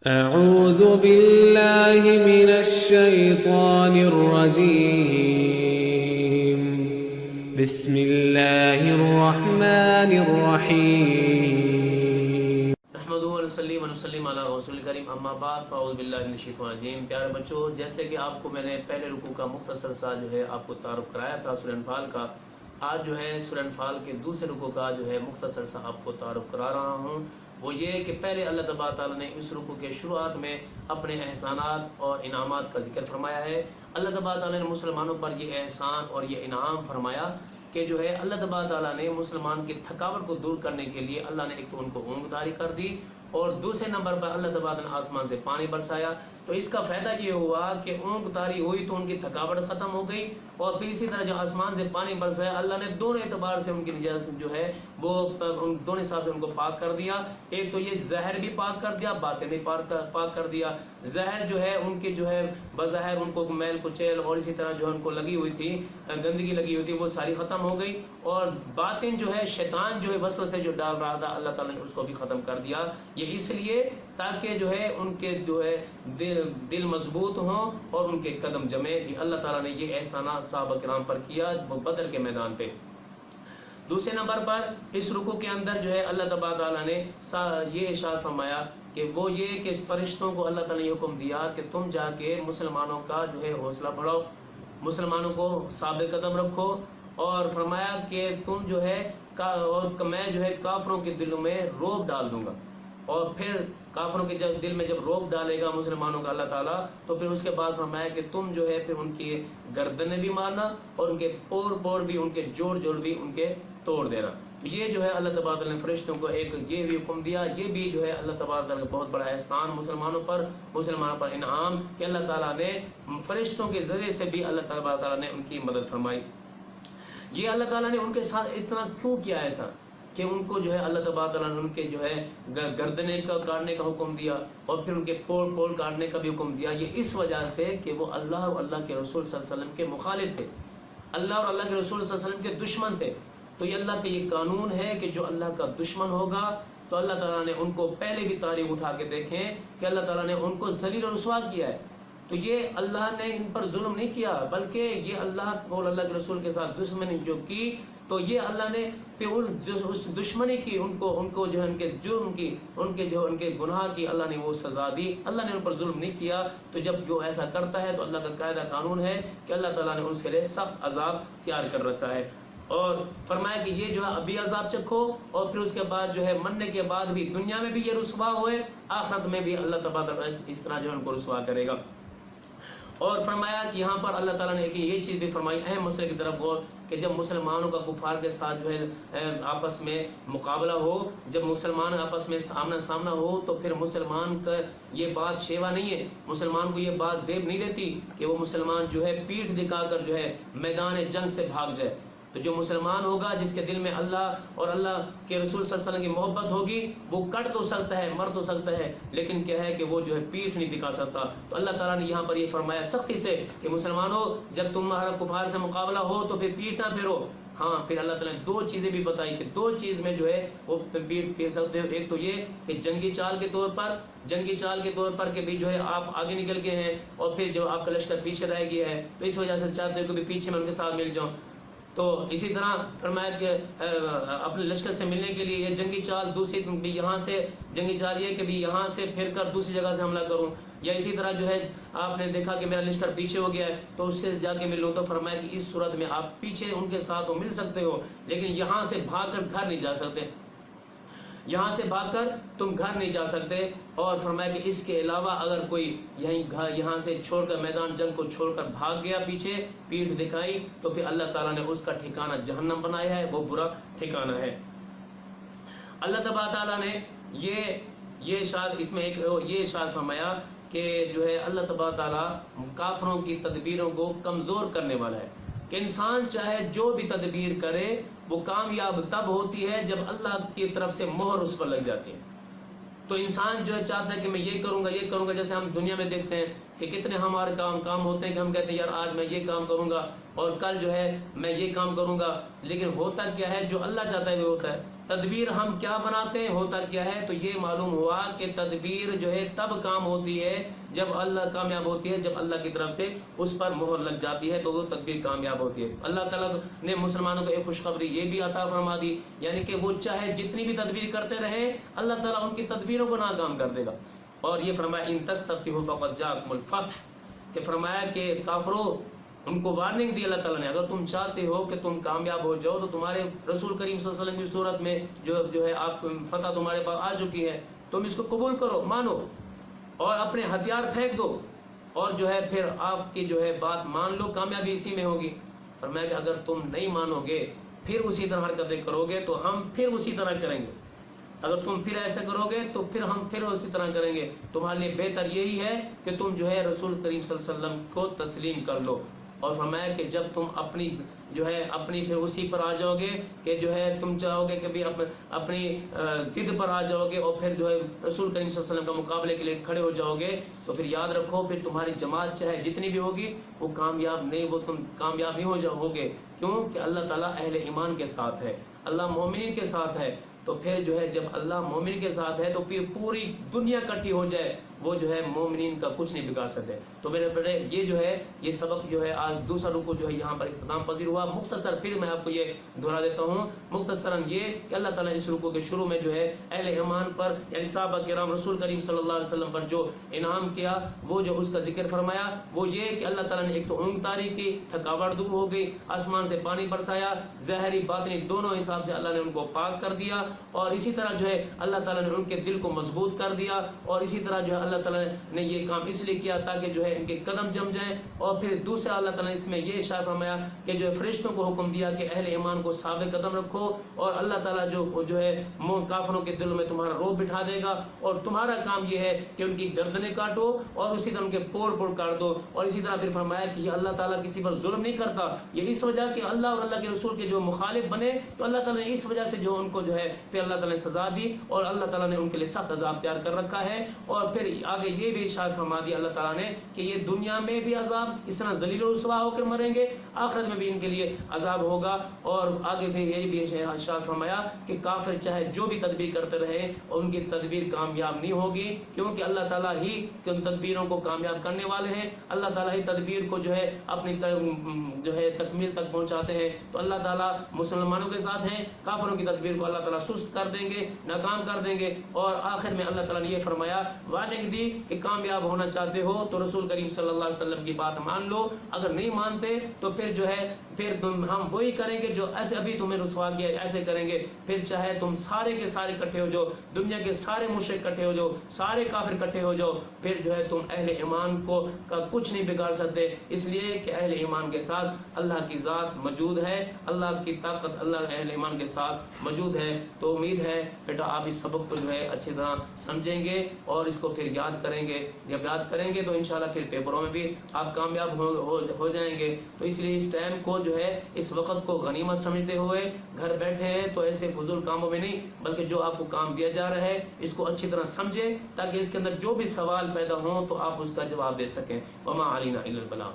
أعوذ بالله من الشيطان الرجيم بسم الله الرحمن الرحيم نحمدہ ونصلی ونسلم علی رسول کریم اما بعد فاعوذ باللہ من الشیطان الرجیم۔ پیارے بچوں، جیسے کہ آپ کو میں نے پہلے رکوع کا مختصر سا جو ہے آپ کو تعارف کرایا تھا سورہ انفال کا، آج جو ہے سورہ انفال کے دوسرے رکوع کا جو ہے مختصر سا آپ کو تعارف کرا رہا ہوں۔ وہ یہ کہ پہلے اللہ تبارک تعالیٰ نے اس رکوع کے شروعات میں اپنے احسانات اور انعامات کا ذکر فرمایا ہے۔ اللہ تبارک تعالیٰ نے مسلمانوں پر یہ احسان اور یہ انعام فرمایا کہ جو ہے اللہ تبارک تعالیٰ نے مسلمان کی تھکاوٹ کو دور کرنے کے لیے اللہ نے ایک تو ان کو اونگ طاری کر دی، اور دوسرے نمبر پر اللہ تبارک نے آسمان سے پانی برسایا۔ تو اس کا فائدہ یہ ہوا کہ اونگ طاری ہوئی تو ان کی تھکاوٹ ختم ہو گئی، اور پھر اسی طرح جو آسمان سے پانی برسایا اللہ نے دونوں اعتبار سے ان کی نجات جو ہے وہ دونوں حساب سے ان کو پاک کر دیا۔ ایک تو یہ زہر بھی پاک کر دیا، باطن بھی پاک کر دیا۔ زہر جو ہے ان کے جو ہے بظاہر ان کو میل کچیل اور اسی طرح جو ان کو لگی ہوئی تھی گندگی لگی ہوئی تھی وہ ساری ختم ہو گئی، اور باطن جو ہے شیطان جو ہے وسوسے جو ڈال رہا تھا اللہ تعالیٰ نے اس کو بھی ختم کر دیا۔ یہ اس لیے تاکہ جو ہے ان کے جو ہے دل مضبوط ہوں اور ان کے قدم جمے۔ اللہ تعالیٰ نے یہ احسانات صحابہ کرام پر کیا بدر کے میدان پہ۔ دوسرے نمبر پر اس رکوع کے اندر جو ہے اللہ تبارک تعالیٰ نے یہ ارشاد فرمایا کہ وہ یہ کہ فرشتوں کو اللہ تعالیٰ نے حکم دیا کہ تم جا کے مسلمانوں کا جو ہے حوصلہ بڑھاؤ، مسلمانوں کو ثابت قدم رکھو، اور فرمایا کہ تم جو ہے اور میں جو ہے کافروں کے دلوں میں رعب ڈال دوں گا، اور پھر کافروں کے دل میں جب رعب ڈالے گا مسلمانوں کا اللہ تعالیٰ تو پھر اس کے بعد فرمایا کہ تم جو ہے پھر ان کی گردنیں بھی مارنا اور ان کے پور بھی ان کے جوڑ بھی ان کے توڑ دینا۔ یہ جو ہے اللہ تبارک نے فرشتوں کو ایک یہ بھی حکم دیا۔ یہ بھی جو ہے اللہ تبارک کا بہت بڑا احسان مسلمانوں پر انعام کہ اللہ تعالیٰ نے فرشتوں کے ذریعے سے بھی اللہ تعالیٰ نے ان کی مدد فرمائی۔ یہ اللہ تعالیٰ نے ان کے ساتھ اتنا کیوں کیا ایسا کہ ان کو جو ہے اللہ تبارک تعالیٰ نے ان کے جو ہے گردنے کا کاٹنے کا حکم دیا اور پھر ان کے پول کاٹنے کا بھی حکم دیا؟ یہ اس وجہ سے کہ وہ اللہ اور اللہ کے رسول صلی اللہ علیہ وسلم کے مخالف تھے، اللہ اور اللہ کے رسول صلی اللہ علیہ وسلم کے دشمن تھے۔ تو یہ اللہ کا یہ قانون ہے کہ جو اللہ کا دشمن ہوگا تو اللہ تعالیٰ نے ان کو پہلے بھی تاریخ اٹھا کے دیکھیں کہ اللہ تعالیٰ نے ان کو ذلیل و رسوا کیا ہے۔ تو یہ اللہ نے ان پر ظلم نہیں کیا، بلکہ یہ اللہ اور اللہ کے رسول کے ساتھ دشمنی جو کی تو یہ اللہ نے پھر اس دشمنی کی ان کو جو ہے ان کے جرم کی ان کے گناہ کی اللہ نے وہ سزا دی۔ اللہ نے ان پر ظلم نہیں کیا۔ تو جب جو ایسا کرتا ہے تو اللہ کا قاعدہ قانون ہے کہ اللہ تعالیٰ نے ان سے سخت عذاب تیار کر رکھا ہے، اور فرمایا کہ یہ جو ہے ابھی عذاب چکھو، اور پھر اس کے بعد جو ہے مرنے کے بعد بھی دنیا میں بھی یہ رسوا ہوئے، آخرت میں بھی اللہ تبارک اس طرح جو ہے ان کو رسوا کرے گا۔ اور فرمایا کہ یہاں پر اللہ تعالیٰ نے یہ چیز بھی فرمائی، اہم مسئلے کی طرف غور، کہ جب مسلمانوں کا کفار کے ساتھ جو ہے آپس میں مقابلہ ہو، جب مسلمان آپس میں آمنا سامنا ہو تو پھر مسلمان کا یہ بات شیوا نہیں ہے، مسلمان کو یہ بات زیب نہیں دیتی کہ وہ مسلمان جو ہے پیٹھ دکھا کر جو ہے میدان جنگ سے بھاگ جائے۔ تو جو مسلمان ہوگا جس کے دل میں اللہ اور اللہ کے رسول صلی اللہ علیہ وسلم کی محبت ہوگی وہ کٹ تو سکتا ہے، مر تو سکتا ہے، لیکن کیا ہے کہ وہ جو ہے پیٹھ نہیں دکھا سکتا۔ تو اللہ تعالیٰ نے یہاں پر یہ فرمایا سختی سے کہ مسلمانوں جب تمہارا کفار سے مقابلہ ہو تو پھر پیٹھ نہ پھیرو۔ ہاں، پھر اللہ تعالیٰ نے دو چیزیں بھی بتائی کہ دو چیز میں جو ہے وہ پیٹھ پھیر سکتے ہو۔ ایک تو یہ کہ جنگی چال کے طور پر کہ بھی جو ہے آپ آگے نکل گئے ہیں اور پھر جو آپ کا لشکر پیچھے رہ گیا ہے تو اس وجہ سے چاہتے ہو کہ پیچھے میں ان کے ساتھ مل جاؤں۔ تو اسی طرح فرمایا کہ اپنے لشکر سے ملنے کے لیے یہ جنگی چال، دوسری بھی یہاں سے جنگی چال یہ کہ بھی یہاں سے پھر کر دوسری جگہ سے حملہ کروں، یا اسی طرح جو ہے آپ نے دیکھا کہ میرا لشکر پیچھے ہو گیا ہے تو اس سے جا کے ملوں۔ تو فرمایا کہ اس صورت میں آپ پیچھے ان کے ساتھ مل سکتے ہو، لیکن یہاں سے بھاگ کر گھر نہیں جا سکتے، یہاں سے بھاگ کر تم گھر نہیں جا سکتے۔ اور فرمایا کہ اس کے علاوہ اگر کوئی یہاں سے چھوڑ کر میدان جنگ کو چھوڑ کر بھاگ گیا پیچھے پیٹھ دکھائی تو پھر اللہ تعالیٰ نے اس کا ٹھکانہ جہنم بنایا ہے، وہ برا ٹھکانہ ہے۔ اللہ تبارک تعالیٰ نے یہ ارشاد فرمایا کہ جو ہے اللہ تبارک تعالیٰ کافروں کی تدبیروں کو کمزور کرنے والا ہے، کہ انسان چاہے جو بھی تدبیر کرے وہ کامیاب تب ہوتی ہے جب اللہ کی طرف سے مہر اس پر لگ جاتی ہے۔ تو انسان جو ہے چاہتا ہے کہ میں یہ کروں گا، جیسے ہم دنیا میں دیکھتے ہیں کہ کتنے ہمارے کام ہوتے ہیں کہ ہم کہتے ہیں یار آج میں یہ کام کروں گا اور کل جو ہے میں یہ کام کروں گا، لیکن ہوتا کیا ہے جو اللہ چاہتا ہے وہ ہوتا ہے۔ تدبیر ہم کیا بناتے ہیں، ہوتا کیا ہے؟ تو یہ معلوم ہوا کہ تدبیر جو ہے تب کام ہوتی ہے جب اللہ کامیاب ہوتی ہے، جب اللہ کی طرف سے اس پر مہر لگ جاتی ہے تو وہ تدبیر کامیاب ہوتی ہے۔ اللہ تعالیٰ نے مسلمانوں کو ایک خوشخبری یہ بھی عطا فرما دی، یعنی کہ وہ چاہے جتنی بھی تدبیر کرتے رہے اللہ تعالیٰ ان کی تدبیروں کو ناکام کر دے گا۔ اور یہ فرمایا ان تستفتحوا فقد جاءکم الفتح، کہ فرمایا کہ کافروں، ان کو وارننگ دی اللہ تعالیٰ نے، اگر تم چاہتے ہو کہ تم کامیاب ہو جاؤ تو تمہارے رسول کریم صلی اللہ علیہ وسلم کی صورت میں جو ہے آپ فتح تمہارے پاس آ چکی ہے، تم اس کو قبول کرو، مانو اور اپنے ہتھیار پھینک دو، اور جو ہے پھر آپ کی جو ہے بات مان لو، کامیابی اسی میں ہوگی۔ فرمایا کہ اگر تم نہیں مانو گے پھر اسی طرح حرکتیں کرو گے تو ہم پھر اسی طرح کریں گے، اگر تم پھر ایسا کرو گے تو پھر ہم پھر اسی طرح کریں گے۔ تمہارے لیے بہتر یہی ہے کہ تم جو ہے رسول کریم صلی اللہ علیہ وسلم کو تسلیم کر لو۔ اور فرمایا کہ جب تم اپنی جو ہے اپنی پھر اسی پر آ جاؤ گے کہ جو ہے تم چاہو گے کہ بھی اپنی ضد پر آ جاؤ گے اور پھر جو ہے رسول کریم صلی اللہ علیہ وسلم کا مقابلے کے لیے کھڑے ہو جاؤ گے، تو پھر یاد رکھو پھر تمہاری جماعت چاہے جتنی بھی ہوگی وہ کامیاب نہیں، وہ تم کامیاب نہیں ہو جاؤ گے۔ کیوں کہ اللہ تعالیٰ اہل ایمان کے ساتھ ہے، اللہ مومنین کے ساتھ ہے۔ تو پھر جو ہے جب اللہ مومن کے ساتھ ہے تو پھر پوری دنیا اکٹھی ہو جائے وہ جو ہے مومنین کا کچھ نہیں بگاڑ سکتے۔ تو میرے بڑے یہ جو ہے یہ سبق جو ہے آج دوسرا رکوع جو ہے یہاں پر اختتام پذیر ہوا۔ مختصر پھر میں آپ کو یہ دہرا دیتا ہوں مختصراً یہ کہ اللہ تعالیٰ نے اس رکوع کے شروع میں جو ہے اہل ایمان پر یعنی صحابہ کرام رسول کریم صلی اللہ علیہ وسلم پر جو انعام کیا وہ جو اس کا ذکر فرمایا وہ یہ کہ اللہ تعالیٰ نے ایک تو اونگ طاری کی، تھکاوٹ دور ہو گئی، آسمان سے پانی برسایا، ظاہری باطنی دونوں حساب سے اللہ نے ان کو پاک کر دیا، اور اسی طرح جو ہے اللہ تعالیٰ نے ان کے دل کو مضبوط کر دیا، اور اسی طرح جو ہے اللہ تعالیٰ نے یہ کام اس لیے کیا تاکہ جو ہے ان کے قدم جم جائیں۔ اور پھر دوسرا اللہ تعالیٰ نے اس میں یہ اشارہ فرمایا کہ جو ہے فرشتوں کو حکم دیا کہ اہل ایمان کو ثابت قدم رکھو، اور اللہ تعالیٰ جو ہے کافروں کے دلوں میں تمہارا روب بٹھا دے گا، اور تمہارا کام یہ ہے کہ ان کی گردنیں کاٹو اور اسی طرح ان کے پور کاٹ دو۔ اور اسی طرح پھر فرمایا کہ یہ اللہ تعالیٰ کسی پر ظلم نہیں کرتا، یہ اس وجہ کہ اللہ اور اللہ کے رسول کے جو مخالف بنے تو اللہ تعالیٰ نے اس وجہ سے جو ان کو جو ہے پھر اللہ تعالیٰ نے سزا دی، اور اللہ تعالیٰ نے ان کے لیے سخت عذاب تیار کر رکھا ہے۔ اور پھر آگے یہ بھی ارشاد فرما دیا اللہ تعالیٰ نے کہ یہ دنیا میں بھی عذاب اس طرح ذلیل و رسوا ہو کر مریں گے، آخرت میں بھی ان کے لیے عذاب ہوگا۔ اور آگے پھر یہ بھی ارشاد فرمایا کہ کافر چاہے جو بھی تدبیر کرتے رہے ان کی تدبیر کامیاب نہیں ہوگی، کیونکہ اللہ تعالیٰ ہی ان تدبیروں کو کامیاب کرنے والے ہیں، اللہ تعالیٰ ہی تدبیر کو جو ہے اپنی جو ہے تکمیل تک پہنچاتے ہیں۔ تو اللہ تعالیٰ مسلمانوں کے ساتھ ہیں، کافروں کی تدبیر کو اللہ تعالیٰ سست کر دیں گے، ناکام کر دیں گے۔ اور آخر میں اللہ تعالیٰ نے یہ فرمایا وارننگ دی کہ کامیاب ہونا چاہتے ہو تو رسول کریم صلی اللہ علیہ وسلم کی بات مان لو، اگر نہیں مانتے تو پھر جو ہے پھر ہم وہی کریں گے جو ایسے ابھی تمہیں رسوا کیا ایسے کریں گے۔ پھر چاہے تم سارے کے سارے اکٹھے ہو جاؤ، دنیا کے سارے مشرک اکٹھے ہو جاؤ، سارے کافر اکٹھے ہو جاؤ، پھر جو ہے تم اہل ایمان کا کچھ نہیں بگاڑ سکتے، اس لیے کہ اہل ایمان کے ساتھ اللہ کی ذات موجود ہے، اللہ کی طاقت اللہ اہل ایمان کے ساتھ موجود ہے۔ تو امید ہے بیٹا آپ اس سبق کو جو ہے اچھی طرح سمجھیں گے اور اس کو پھر یاد کریں گے، جب یاد کریں گے تو انشاءاللہ پھر پیپروں میں بھی آپ کامیاب ہو جائیں گے۔ تو اس لیے اس ٹائم کو جو ہے اس وقت کو غنیمت سمجھتے ہوئے گھر بیٹھے ہیں تو ایسے فضول کاموں میں نہیں بلکہ جو آپ کو کام دیا جا رہا ہے اس کو اچھی طرح سمجھیں تاکہ اس کے اندر جو بھی سوال پیدا ہوں تو آپ اس کا جواب دے سکیں۔ وما علینا الا البلاغ۔